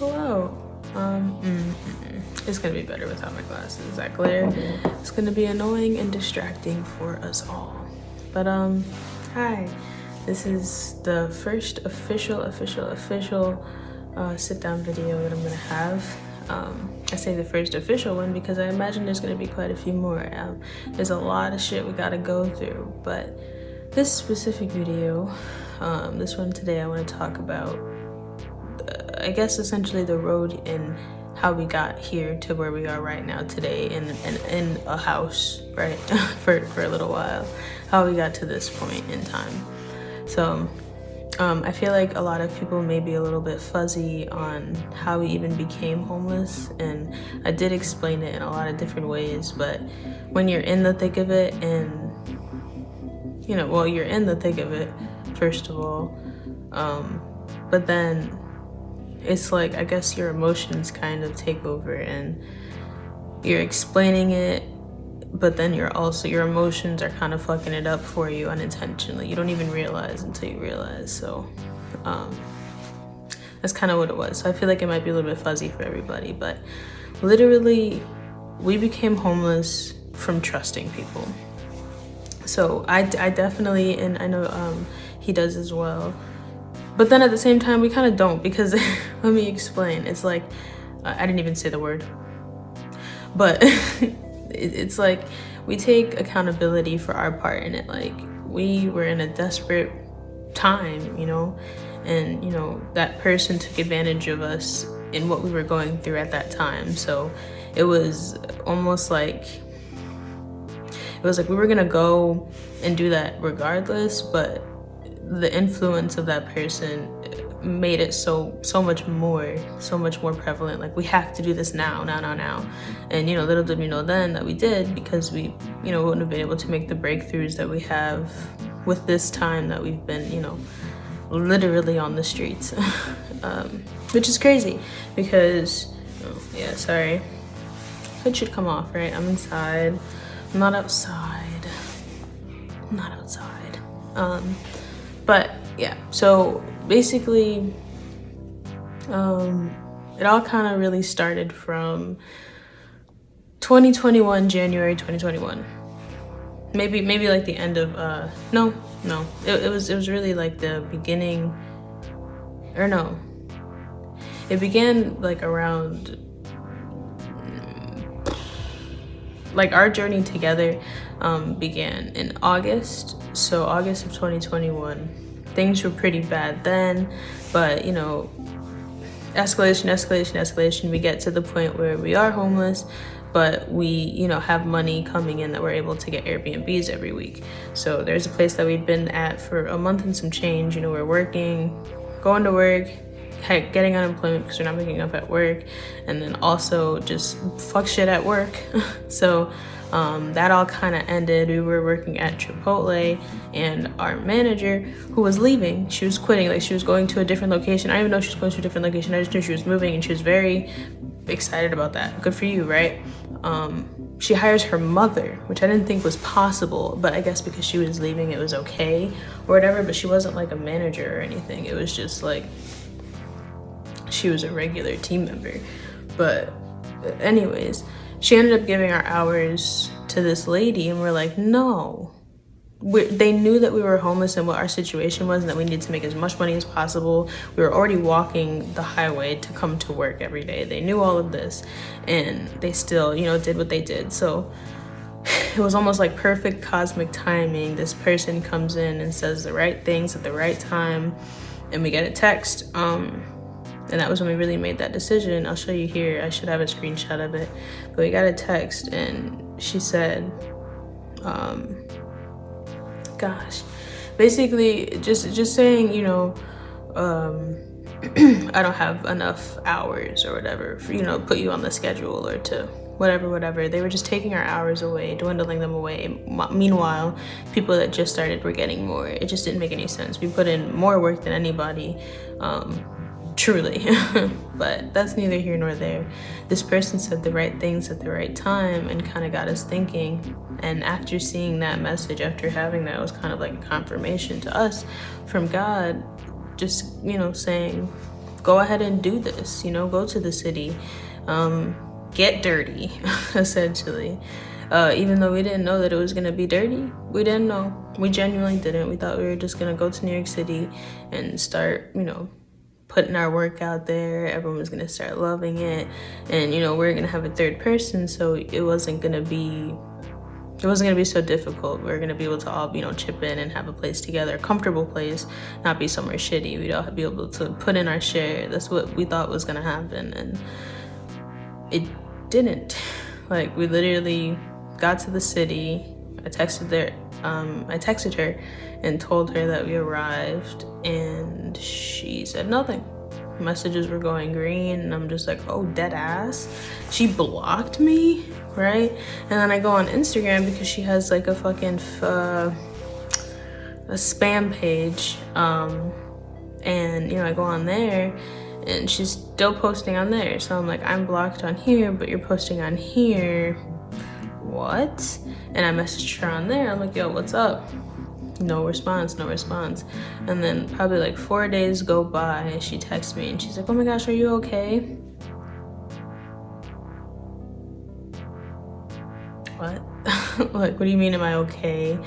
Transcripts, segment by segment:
go out. It's gonna be better without my glasses. That glare is gonna be annoying and distracting for us all. But hi. This is the first official sit-down video that I'm gonna have. I say the first official one because I imagine there's gonna be quite a few more. There's a lot of shit we gotta go through, but this specific video, this one today, I want to talk about, I guess essentially the road and how we got here to where we are right now today in a house, right? for a little while, how we got to this point in time. So I feel like a lot of people may be a little bit fuzzy on how we even became homeless, and I did explain it in a lot of different ways, but when you're in the thick of it, and you're in the thick of it, first of all, but then it's like, I guess your emotions kind of take over and you're explaining it, but then your emotions are kind of fucking it up for you unintentionally. You don't even realize until you realize. So that's kind of what it was. So I feel like it might be a little bit fuzzy for everybody, but literally we became homeless from trusting people. So I definitely, and I know he does as well, but then at the same time we kind of don't, because let me explain. It's like, I didn't even say the word, but it's like we take accountability for our part in it. Like, we were in a desperate time, and that person took advantage of us in what we were going through at that time. So it was almost like, we were gonna go and do that regardless, but the influence of that person made it so much more prevalent. Like, we have to do this now. And little did we know then that we did, because we wouldn't have been able to make the breakthroughs that we have with this time that we've been literally on the streets. Which is crazy because sorry, hood should come off, right? I'm inside, I'm not outside. But yeah, so basically it all kind of really started from 2021, January 2021. Maybe like the end of no, it was really like the beginning, or no, it began like around, like our journey together began in August. So August of 2021, things were pretty bad then, but escalation. We get to the point where we are homeless, but we have money coming in that we're able to get Airbnbs every week. So there's a place that we've been at for a month and some change. We're working, going to work, getting unemployment because we're not making up at work, and then also just fuck shit at work. So that all kind of ended. We were working at Chipotle, and our manager, who was leaving, she was quitting. Like, she was going to a different location. I didn't even know she was going to a different location. I just knew she was moving, and she was very excited about that. Good for you, right? She hires her mother, which I didn't think was possible, but I guess because she was leaving, it was okay or whatever. But she wasn't like a manager or anything. It was just like, she was a regular team member. But anyways, she ended up giving our hours to this lady, and we're like, no. They knew that we were homeless and what our situation was, and that we needed to make as much money as possible. We were already walking the highway to come to work every day. They knew all of this, and they still, did what they did. So it was almost like perfect cosmic timing. This person comes in and says the right things at the right time, and we get a text. And that was when we really made that decision. I'll show you here. I should have a screenshot of it. But we got a text, and she said, basically just saying, I don't have enough hours or whatever for, put you on the schedule, or to whatever. They were just taking our hours away, dwindling them away. Meanwhile, people that just started were getting more. It just didn't make any sense. We put in more work than anybody, truly. But that's neither here nor there. This person said the right things at the right time and kind of got us thinking. And after seeing that message, after having that, it was kind of like a confirmation to us from God, just saying, go ahead and do this, you know, go to the city, get dirty, essentially. Even though we didn't know that it was gonna be dirty, we didn't know. We genuinely didn't. We thought we were just gonna go to New York City and start, you know, putting our work out there. Everyone was gonna start loving it, and you know, we were gonna have a third person, so it wasn't gonna be so difficult. We were gonna be able to all, you know, chip in and have a place together, a comfortable place, not be somewhere shitty. We'd all be able to put in our share. That's what we thought was gonna happen, and it didn't. Like, we literally got to the city. I texted her and told her that we arrived, and she said nothing. Messages were going green, and I'm just like, oh, dead ass. She blocked me, right? And then I go on Instagram because she has like a fucking a spam page, and you know, I go on there and she's still posting on there. So I'm like, I'm blocked on here, but you're posting on here. What? And I messaged her on there. I'm like, yo, what's up? No response. And then probably like 4 days go by and she texts me and she's like, oh my gosh, are you okay? What? Like, what do you mean, am I okay?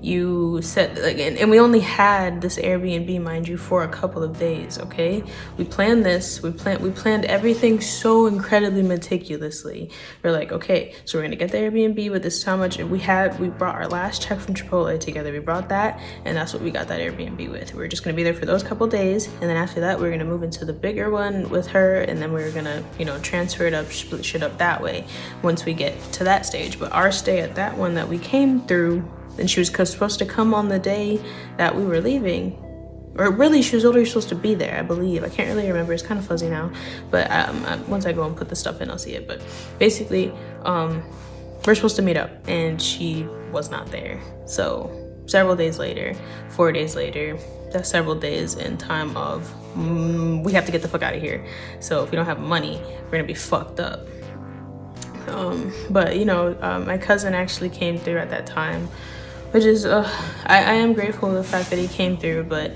You said, like, and we only had this Airbnb, mind you, for a couple of days, okay? We planned this, we planned everything so incredibly meticulously. We're like, okay, so we're gonna get the Airbnb with this, how much we brought our last check from Chipotle together. We brought that, and that's what we got that Airbnb with. We were just gonna be there for those couple days, and then after that, we we're gonna move into the bigger one with her, and then we were gonna, you know, transfer it up, split shit up that way once we get to that stage. But our stay at that one that we came through, and she was supposed to come on the day that we were leaving, or really she was already supposed to be there, I believe. I can't really remember, it's kind of fuzzy now, but once I go and put the stuff in, I'll see it. But basically, we're supposed to meet up and she was not there. So several days later, 4 days later, that's several days in time of we have to get the fuck out of here. So if we don't have money, we're gonna be fucked up. But you know, my cousin actually came through at that time, which is I am grateful for the fact that he came through, but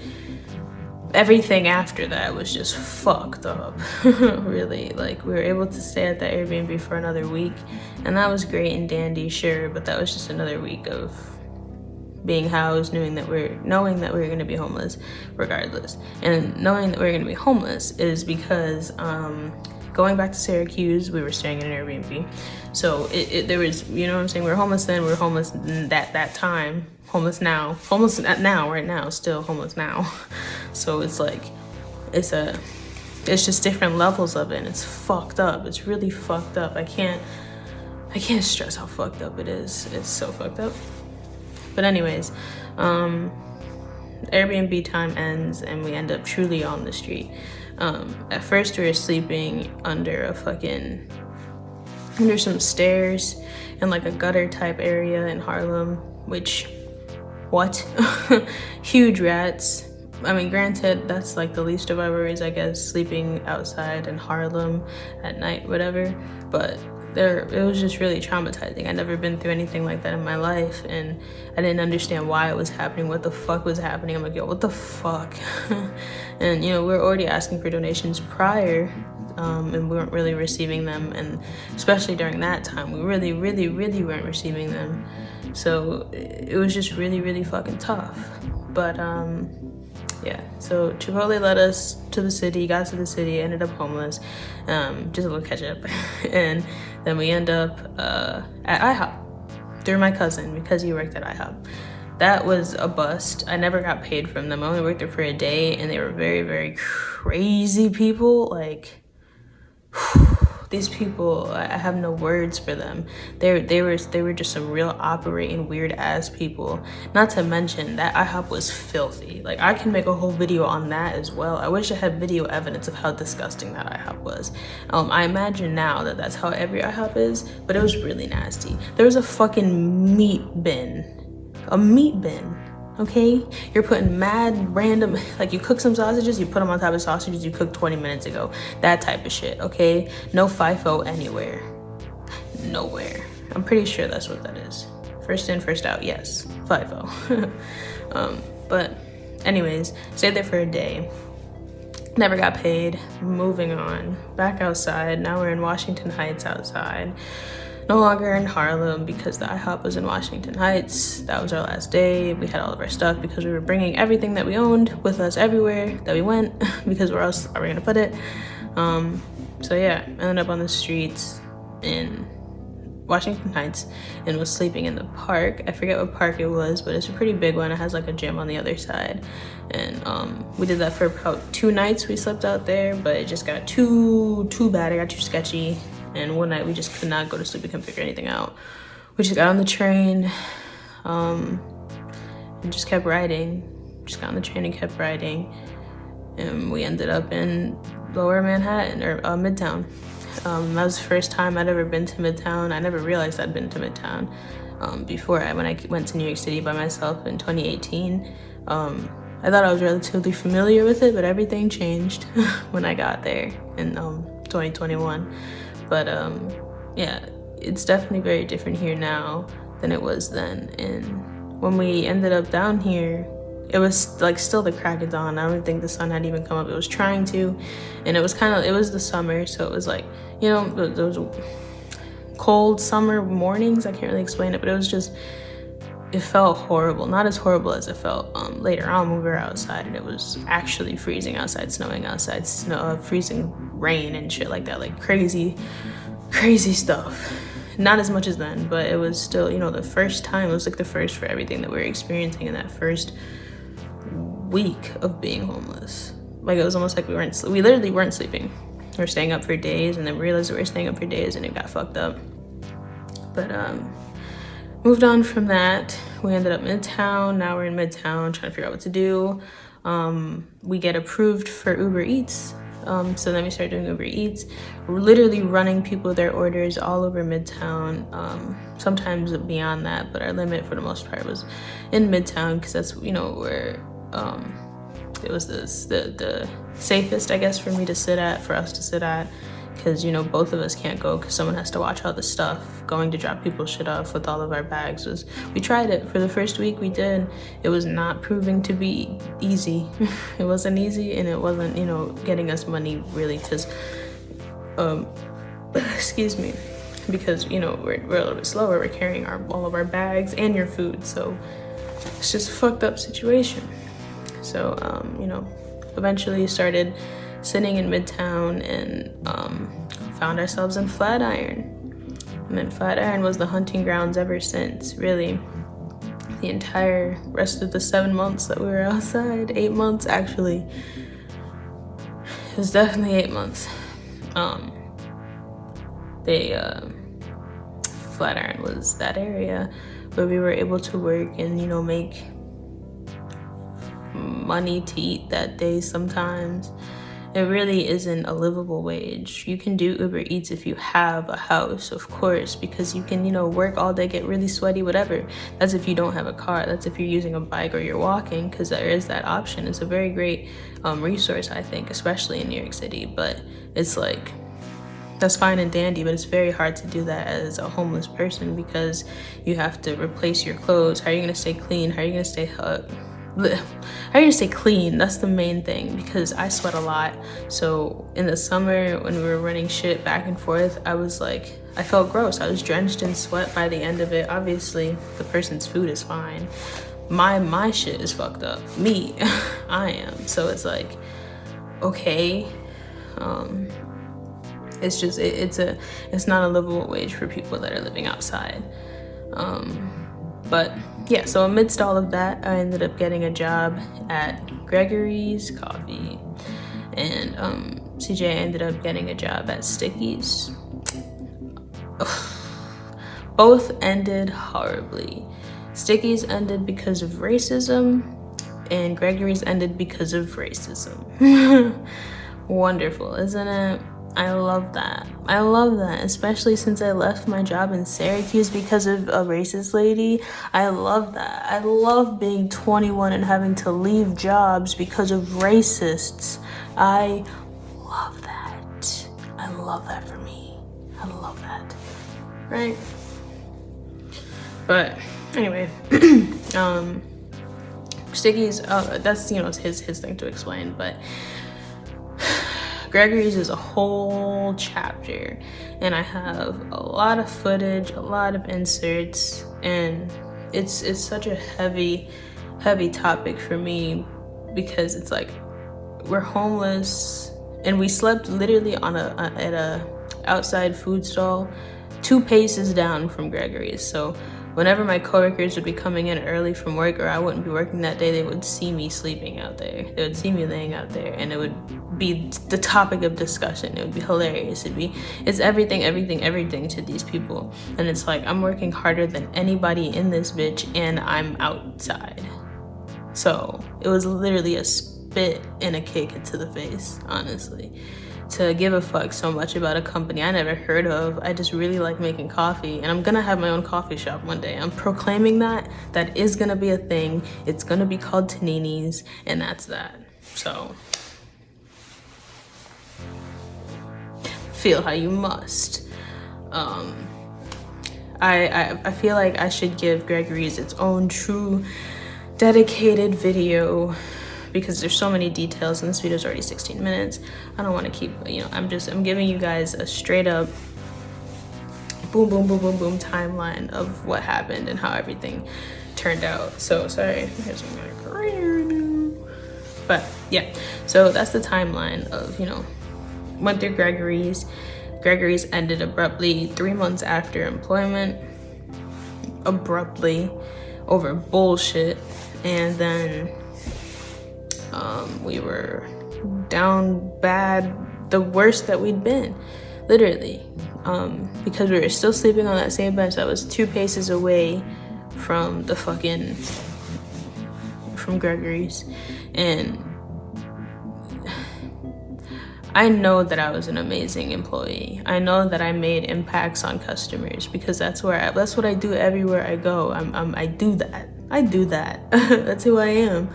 everything after that was just fucked up. Really. Like, we were able to stay at the Airbnb for another week, and that was great and dandy, sure, but that was just another week of being housed, knowing that we were going to be homeless regardless. And knowing that we were going to be homeless is because going back to Syracuse, we were staying in an Airbnb. So there was, you know what I'm saying? We were homeless then, we were homeless that time, homeless now, right now, still homeless now. So it's like, it's just different levels of it, and it's fucked up. It's really fucked up. I can't stress how fucked up it is. It's so fucked up. But anyways, Airbnb time ends and we end up truly on the street. At first we were sleeping under some stairs in like a gutter type area in Harlem, which, what? Huge rats. I mean, granted, that's like the least of our worries, I guess, sleeping outside in Harlem at night, whatever. But it was just really traumatizing. I'd never been through anything like that in my life, and I didn't understand why it was happening, what the fuck was happening. I'm like, yo, what the fuck? And you know, we were already asking for donations prior, and we weren't really receiving them, and especially during that time, we really weren't receiving them. So it was just really fucking tough. But yeah, so Chipotle led us to the city, got to the city, ended up homeless, just a little catch up. And then we end up at IHOP through my cousin, because he worked at IHOP. That was a bust. I never got paid from them. I only worked there for a day, and they were very crazy people. Like, these people, I have no words for them. They were just some real operating weird ass people. Not to mention that IHOP was filthy. Like, I can make a whole video on that as well. I wish I had video evidence of how disgusting that IHOP was. I imagine now that that's how every IHOP is, but it was really nasty. There was a fucking meat bin. A meat bin. Okay, you're putting mad random, like, you cook some sausages, you put them on top of sausages you cooked 20 minutes ago. That type of shit, okay? No FIFO anywhere. Nowhere. I'm pretty sure that's what that is. First in, first out, yes. FIFO. But anyways, stayed there for a day. Never got paid. Moving on. Back outside. Now we're in Washington Heights outside. No longer in Harlem because the IHOP was in Washington Heights. That was our last day. We had all of our stuff because we were bringing everything that we owned with us everywhere that we went because where else are we gonna put it? So yeah, I ended up on the streets in Washington Heights and was sleeping in the park. I forget what park it was, but it's a pretty big one. It has like a gym on the other side. And we did that for about 2 nights. We slept out there, but it just got too bad. It got too sketchy. And one night we just could not go to sleep. We couldn't figure anything out. We just got on the train and just kept riding. Just got on the train and kept riding. And we ended up in Lower Manhattan, or Midtown. That was the first time I'd ever been to Midtown. I never realized I'd been to Midtown before when I went to New York City by myself in 2018. I thought I was relatively familiar with it, but everything changed when I got there in 2021. But yeah, it's definitely very different here now than it was then. And when we ended up down here, it was like still the crack of dawn. I don't think the sun had even come up. It was trying to, and it was the summer, so it was like, you know, those cold summer mornings. I can't really explain it, but it was just, it felt horrible. Not as horrible as it felt later on when we were outside and it was actually freezing outside, snowing outside, freezing rain and shit like that, like crazy stuff. Not as much as then, but it was still, you know, the first time, it was like the first for everything that we were experiencing in that first week of being homeless. Like it was almost like we literally weren't sleeping. We were staying up for days and then we realized we were staying up for days and it got fucked up. But moved on from that. We ended up Midtown. Now we're in Midtown trying to figure out what to do. We get approved for Uber Eats. So then we started doing Uber Eats. We're literally running people their orders all over Midtown. Sometimes beyond that, but our limit for the most part was in Midtown because that's, you know, where it was the safest, I guess, for us to sit at. Because, you know, both of us can't go because someone has to watch all the stuff. Going to drop people's shit off with all of our bags we tried it for the first week. We did. It was not proving to be easy. It wasn't easy, and it wasn't, you know, getting us money really because excuse me, because, you know, we're a little bit slower. We're carrying all of our bags and your food, so it's just a fucked up situation. So you know, eventually started sitting in Midtown and found ourselves in Flatiron. And then Flatiron was the hunting grounds ever since, really. The entire rest of the 7 months that we were outside, 8 months actually. It was definitely 8 months. Flatiron was that area where we were able to work and, you know, make money to eat that day sometimes. It really isn't a livable wage. You can do Uber Eats if you have a house, of course, because you can, you know, work all day, get really sweaty, whatever. That's if you don't have a car. That's if you're using a bike or you're walking, because there is that option. It's a very great resource, I think, especially in New York City. But it's like, that's fine and dandy, but it's very hard to do that as a homeless person because you have to replace your clothes. How are you gonna stay clean? How are you gonna stay clean? That's the main thing, because I sweat a lot. So in the summer when we were running shit back and forth, I was like, I felt gross. I was drenched in sweat by the end of it. Obviously the person's food is fine. My shit is fucked up. Me, I am. So it's like, okay. It's just, it's not a livable wage for people that are living outside. But yeah, so amidst all of that, I ended up getting a job at Gregory's Coffee, and CJ ended up getting a job at Sticky's. Both ended horribly. Sticky's ended because of racism, and Gregory's ended because of racism. Wonderful, isn't it? I love that. I love that, especially since I left my job in Syracuse because of a racist lady. I love that. I love being 21 and having to leave jobs because of racists. I love that. I love that for me. I love that. Right? But anyway, Sticky's, that's, you know, his thing to explain, but Gregory's is a whole chapter, and I have a lot of footage, a lot of inserts, and it's such a heavy topic for me, because it's like we're homeless and we slept literally at a outside food stall 2 paces down from Gregory's. So whenever my coworkers would be coming in early from work, or I wouldn't be working that day, they would see me sleeping out there. They would see me laying out there, and it would be the topic of discussion. It would be hilarious. It's everything to these people. And it's like, I'm working harder than anybody in this bitch, and I'm outside. So it was literally a spit and a kick to the face, honestly. To give a fuck so much about a company I never heard of. I just really like making coffee, and I'm gonna have my own coffee shop one day. I'm proclaiming that is gonna be a thing. It's gonna be called Taniahuey's, and that's that. So feel how you must. I feel like I should give Gregory's its own true dedicated video, because there's so many details, and this video is already 16 minutes. I don't want to keep, I'm giving you guys a straight up boom timeline of what happened and how everything turned out. So sorry, here's my career now. But yeah, so that's the timeline of, went through Gregory's. Gregory's ended abruptly 3 months after employment, abruptly, over bullshit. And then we were down bad, the worst that we'd been, literally, because we were still sleeping on that same bench that was 2 paces away from from Gregory's. And I know that I was an amazing employee. I know that I made impacts on customers, because that's what I do everywhere I go. I do that. That's who I am.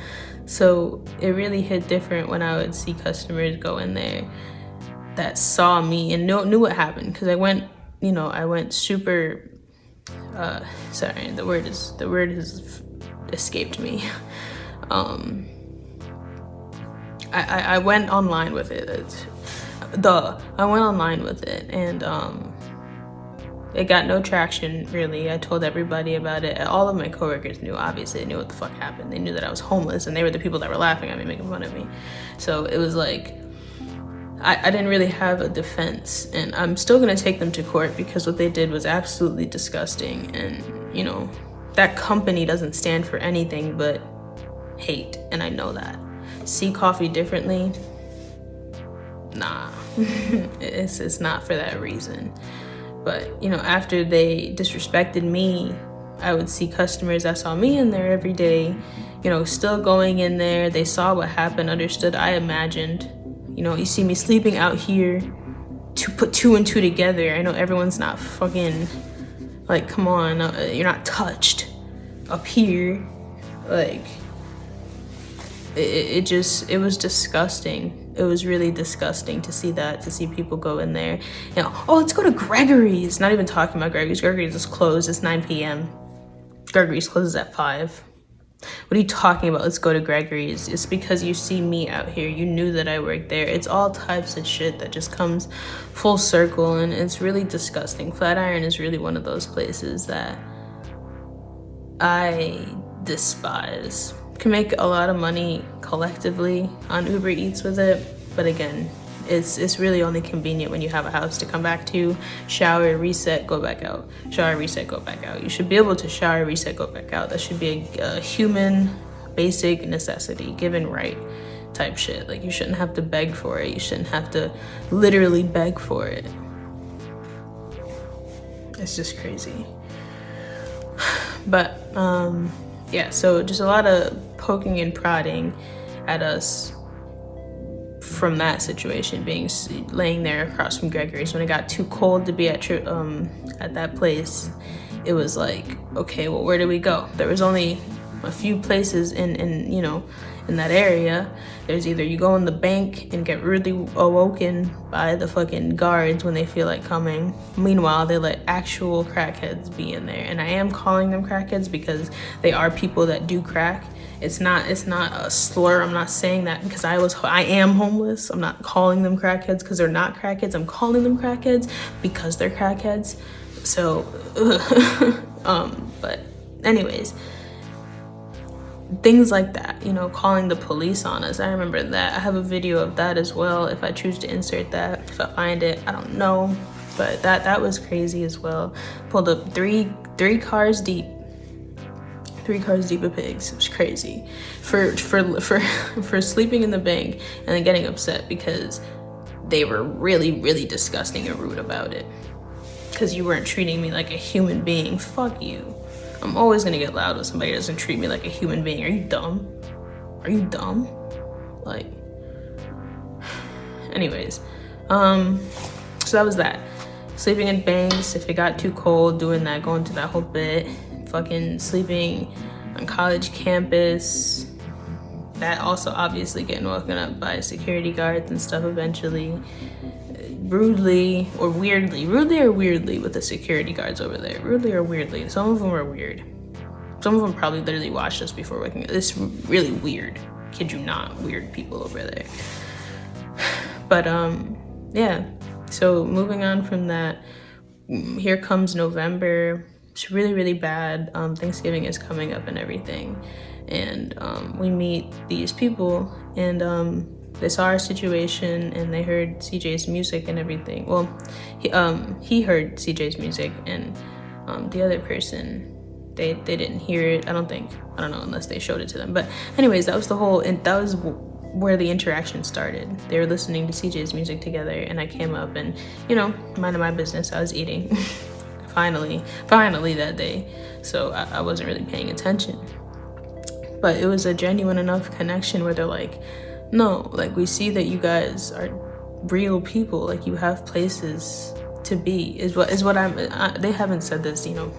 So it really hit different when I would see customers go in there that saw me and knew what happened, because I went super, sorry, the word has escaped me. I went online with it. I went online with it, and it got no traction, really. I told everybody about it. All of my coworkers knew, obviously. They knew what the fuck happened. They knew that I was homeless, and they were the people that were laughing at me, making fun of me. So it was like, I didn't really have a defense, and I'm still gonna take them to court, because what they did was absolutely disgusting. And, that company doesn't stand for anything but hate, and I know that. See coffee differently? Nah, it's not for that reason. But, after they disrespected me, I would see customers that saw me in there every day, still going in there. They saw what happened, understood, I imagined. You see me sleeping out here, to put 2 and 2 together. I know everyone's not fucking, like, come on, you're not touched up here. Like, it was disgusting. It was really disgusting to see that, to see people go in there. Oh, let's go to Gregory's. Not even talking about Gregory's. Gregory's is closed. It's 9 p.m. Gregory's closes at 5. What are you talking about? Let's go to Gregory's. It's because you see me out here. You knew that I worked there. It's all types of shit that just comes full circle, and it's really disgusting. Flatiron is really one of those places that I despise. Can make a lot of money collectively on Uber Eats with it, but again, it's really only convenient when you have a house to come back to, shower, reset, go back out, shower, reset, go back out. You should be able to shower, reset, go back out. That should be a human basic necessity, given right type shit. Like, you shouldn't have to beg for it. You shouldn't have to literally beg for it. It's just crazy. But yeah, so just a lot of poking and prodding at us from that situation, laying there across from Gregory's. When it got too cold to be at that place, it was like, okay, well, where do we go? There was only a few places in in that area. There's either you go in the bank and get rudely awoken by the fucking guards when they feel like coming. Meanwhile, they let actual crackheads be in there. And I am calling them crackheads because they are people that do crack. It's not a slur. I'm not saying that because I am homeless. I'm not calling them crackheads because they're not crackheads. I'm calling them crackheads because they're crackheads. So, but anyways, things like that, you know, calling the police on us. I remember that. I have a video of that as well. If I choose to insert that, if I find it, I don't know. But that was crazy as well. Pulled up three cars deep. 3 cars deep of pigs. It was crazy. For sleeping in the bank and then getting upset because they were really, really disgusting and rude about it. Because you weren't treating me like a human being. Fuck you. I'm always gonna get loud when somebody doesn't treat me like a human being. Are you dumb? Are you dumb? Like, anyways, so that was that. Sleeping in banks, if it got too cold, doing that, going to that whole bit. Fucking sleeping on college campus. That also obviously getting woken up by security guards and stuff eventually. Rudely or weirdly with the security guards over there. Rudely or weirdly. Some of them were weird. Some of them probably literally watched us before waking up. It's really weird. Kid you not, weird people over there. But yeah. So moving on from that, here comes November. It's really, really bad. Thanksgiving is coming up and everything. And we meet these people and they saw our situation and they heard CJ's music and everything. Well, he heard CJ's music and the other person, they didn't hear it. I don't know unless they showed it to them. But anyways, that was where the interaction started. They were listening to CJ's music together and I came up and, you know, minding my business. I was eating. Finally that day. So I wasn't really paying attention. But it was a genuine enough connection where they're like, no, like we see that you guys are real people, like you have places to be, is what they haven't said this, you know,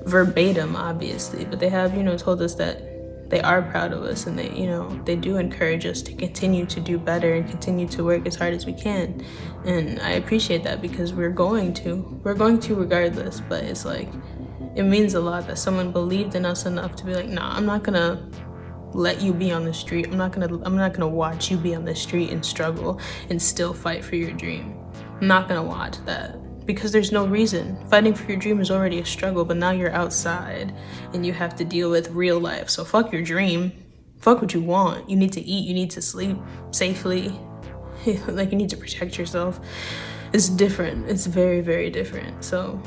verbatim, obviously, but they have, you know, told us that they are proud of us and they, you know, they do encourage us to continue to do better and continue to work as hard as we can. And I appreciate that because we're going to regardless, but it's like, it means a lot that someone believed in us enough to be like, nah, I'm not gonna let you be on the street. I'm not gonna watch you be on the street and struggle and still fight for your dream. I'm not gonna watch that because there's no reason. Fighting for your dream is already a struggle, but now you're outside and you have to deal with real life. So fuck your dream. Fuck what you want. You need to eat, you need to sleep safely. Like you need to protect yourself. It's different. It's very, very different. So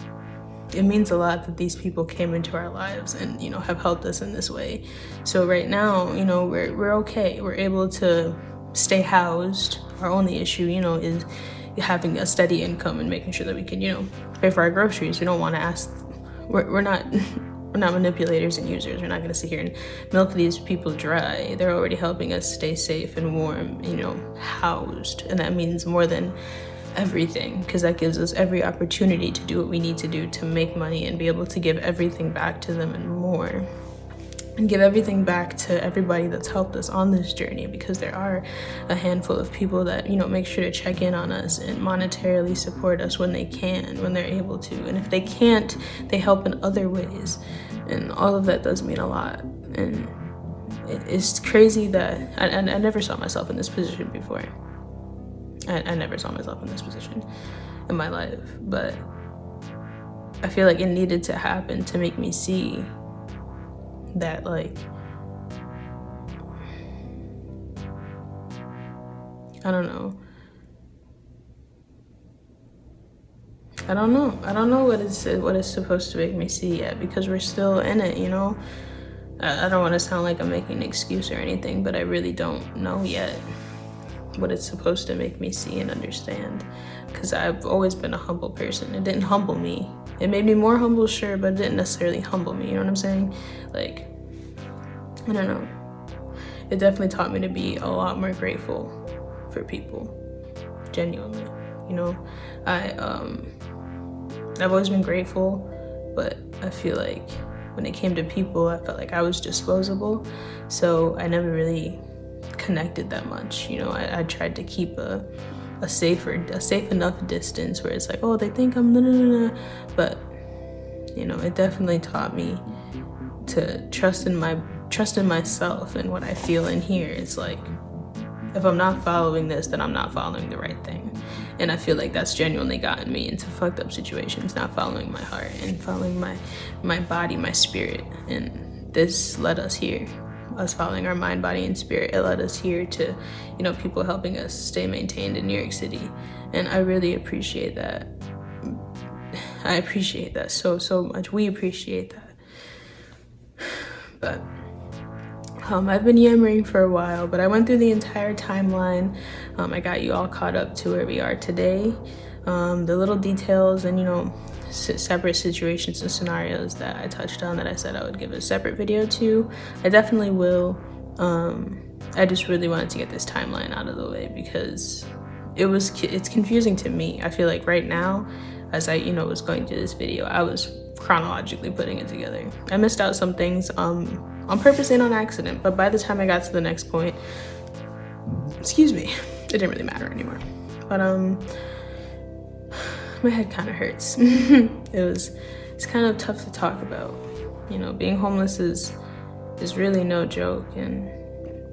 it means a lot that these people came into our lives and, you know, have helped us in this way. So right now, you know, we're okay. We're able to stay housed. Our only issue, you know, is having a steady income and making sure that we can, you know, pay for our groceries. We don't want to ask. We're not manipulators and users. We're not going to sit here and milk these people dry. They're already helping us stay safe and warm, you know, housed, and that means more than everything, because that gives us every opportunity to do what we need to do to make money and be able to give everything back to them and more, and give everything back to everybody that's helped us on this journey, because there are a handful of people that, you know, make sure to check in on us and monetarily support us when they can, when they're able to, and if they can't, they help in other ways, and all of that does mean a lot. And it's crazy that I never saw myself in this position before. I never saw myself in this position in my life, but I feel like it needed to happen to make me see that, like, I don't know what it's supposed to make me see yet, because we're still in it, you know. I don't want to sound like I'm making an excuse or anything, but I really don't know yet what it's supposed to make me see and understand, because I've always been a humble person. It didn't humble me. It made me more humble, sure, but it didn't necessarily humble me, you know what I'm saying? Like, I don't know. It definitely taught me to be a lot more grateful for people, genuinely, you know. I've always been grateful, but I feel like when it came to people, I felt like I was disposable. So I never really connected that much. You know, I tried to keep a safe enough distance where it's like, oh, they think I'm but you know, it definitely taught me to trust in myself and what I feel in here. It's like, if I'm not following this, then I'm not following the right thing. And I feel like that's genuinely gotten me into fucked up situations, not following my heart and following my body, my spirit. And this led us here, us following our mind, body, and spirit. It led us here to, you know, people helping us stay maintained in New York City. And I really appreciate that. I appreciate that so much. We appreciate that. But I've been yammering for a while, but I went through the entire timeline. I got you all caught up to where we are today. The little details and, you know, separate situations and scenarios that I touched on that I said I would give a separate video to, I definitely will. I just really wanted to get this timeline out of the way because it's confusing to me. I feel like right now, as I, you know, was going through this video, I was chronologically putting it together. I missed out some things on purpose and on accident, but by the time I got to the next point, excuse me, it didn't really matter anymore. But my head kind of hurts. It's kind of tough to talk about. You know, being homeless is really no joke, and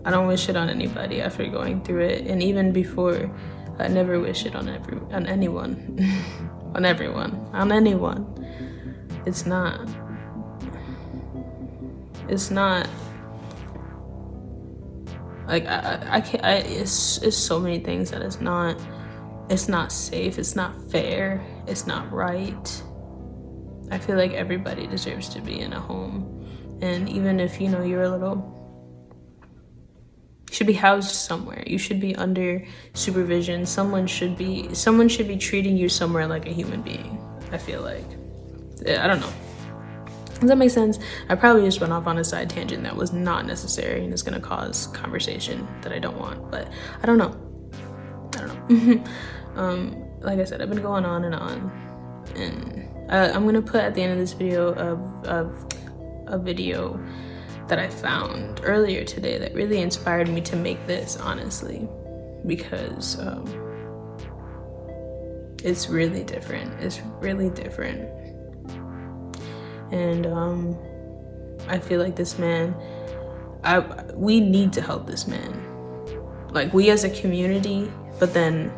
I don't wish it on anybody after going through it. And even before, I never wish it on anyone. on anyone. It's not like I can't. It's so many things that it's not safe. It's not fair. It's not right. I feel like everybody deserves to be in a home, and even if, you know, you're a little, you should be housed somewhere. You should be under supervision. Someone should be treating you somewhere like a human being. I feel like, I don't know. Does that make sense? I probably just went off on a side tangent that was not necessary and is gonna cause conversation that I don't want, but I don't know. Like I said, I've been going on, and I'm gonna put at the end of this video a video that I found earlier today that really inspired me to make this, honestly, because it's really different. And I feel like this man, we need to help this man. Like, we as a community, but then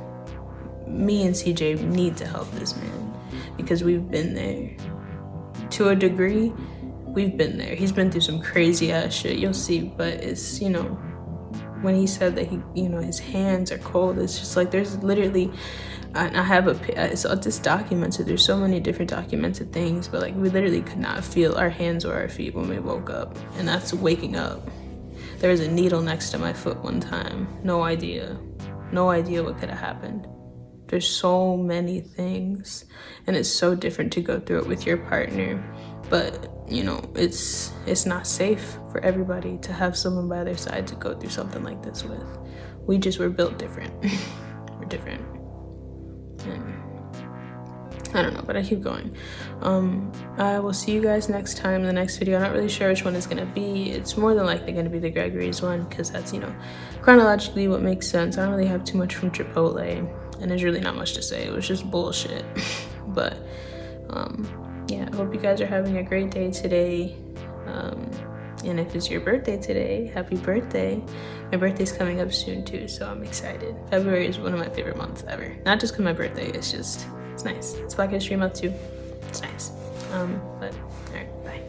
me and CJ need to help this man because we've been there. To a degree, we've been there. He's been through some crazy ass shit, you'll see, but it's, you know, when he said that he, you know, his hands are cold, it's just like, there's literally, I have it's just documented. There's so many different documented things, but like, we literally could not feel our hands or our feet when we woke up, and that's waking up. There was a needle next to my foot one time. No idea what could have happened. There's so many things, and it's so different to go through it with your partner. But, you know, it's not safe for everybody to have someone by their side to go through something like this with. We're built different. We're different. And I don't know, but I keep going. I will see you guys next time in the next video. I'm not really sure which one it's gonna be. It's more than likely gonna be the Gregory's one, because that's, you know, chronologically what makes sense. I don't really have too much from Chipotle, and there's really not much to say. It was just bullshit. But yeah, I hope you guys are having a great day today. And if it's your birthday today, happy birthday. My birthday's coming up soon too, so I'm excited. February is one of my favorite months ever. Not just because my birthday, it's nice. It's Black History Month too. It's nice. But all right, bye.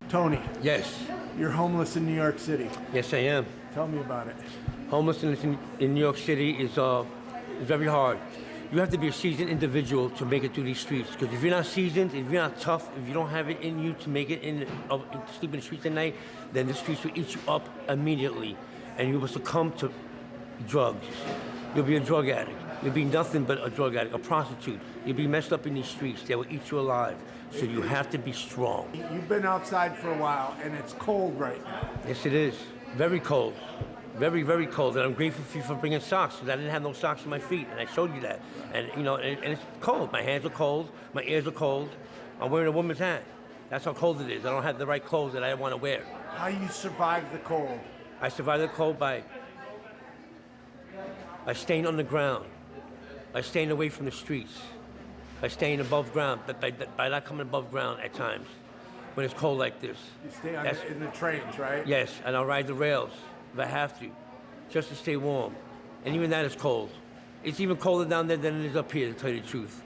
Tony. Yes. You're homeless in New York City. Yes, I am. Tell me about it. Homelessness in New York City is very hard. You have to be a seasoned individual to make it through these streets. Because if you're not seasoned, if you're not tough, if you don't have it in you to make it to sleep in the streets at night, then the streets will eat you up immediately, and you will succumb to drugs. You'll be a drug addict. You'll be nothing but a drug addict, a prostitute. You'll be messed up in these streets. They will eat you alive. So you have to be strong. You've been outside for a while, and it's cold right now. Yes, it is. Very cold. Very, very cold, and I'm grateful for you for bringing socks, because I didn't have no socks on my feet, and I showed you that. And, you know, and it's cold. My hands are cold. My ears are cold. I'm wearing a woman's hat. That's how cold it is. I don't have the right clothes that I want to wear. How you survive the cold? I survive the cold by staying on the ground, by staying away from the streets, by staying above ground, but by not coming above ground at times when it's cold like this. You stay That's- in the trains, right? Yes, and I'll ride the rails if I have to, just to stay warm. And even that is cold. It's even colder down there than it is up here, to tell you the truth.